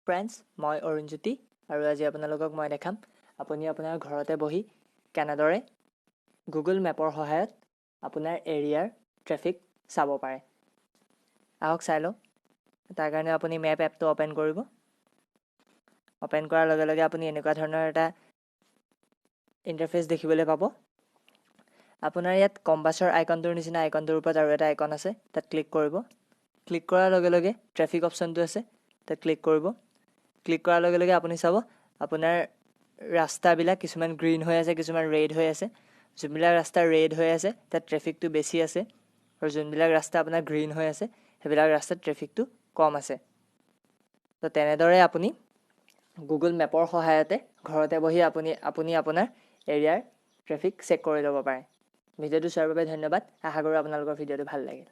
Friends, মই অৰুণজ্যোতি আৰু আজি আপোনালোকক মই দেখাম আপুনি আপোনাৰ ঘৰতে বহি কেনেদৰে গুগল মেপৰ সহায়ত আপোনাৰ এৰিয়াৰ ট্ৰেফিক চাব পাৰে। আহক চাই লওঁ। তাৰ কাৰণে আপুনি মেপ এপটো অ'পেন কৰিব। অ'পেন কৰাৰ লগে লগে আপুনি এনেকুৱা ধৰণৰ এটা ইণ্টাৰফেচ দেখিবলৈ পাব। আপোনাৰ ইয়াত কম্পাছৰ আইকনটোৰ নিচিনা আইকনটোৰ ওপৰত আৰু এটা আইকন আছে, তাত ক্লিক কৰিব। ক্লিক কৰাৰ লগে লগে ট্ৰেফিক অপশ্যনটো আছে, তাত ক্লিক কৰিব। ক্লিক কৰাৰ লগে লগে আপুনি চাব আপোনাৰ ৰাস্তাবিলাক কিছুমান গ্ৰীণ হৈ আছে, কিছুমান ৰেড হৈ আছে। যোনবিলাক ৰাস্তা ৰেড হৈ আছে তাত ট্ৰেফিকটো বেছি আছে, আৰু যোনবিলাক ৰাস্তা আপোনাৰ গ্ৰীণ হৈ আছে সেইবিলাক ৰাস্তাত ট্ৰেফিকটো কম আছে। তো তেনেদৰে আপুনি গুগল মেপৰ সহায়তে ঘৰতে বহি আপুনি আপোনাৰ এৰিয়াৰ ট্ৰেফিক চেক কৰি ল'ব পাৰে। ভিডিঅ'টো চোৱাৰ বাবে ধন্যবাদ। আশা কৰোঁ আপোনালোকৰ ভিডিঅ'টো ভাল লাগিল।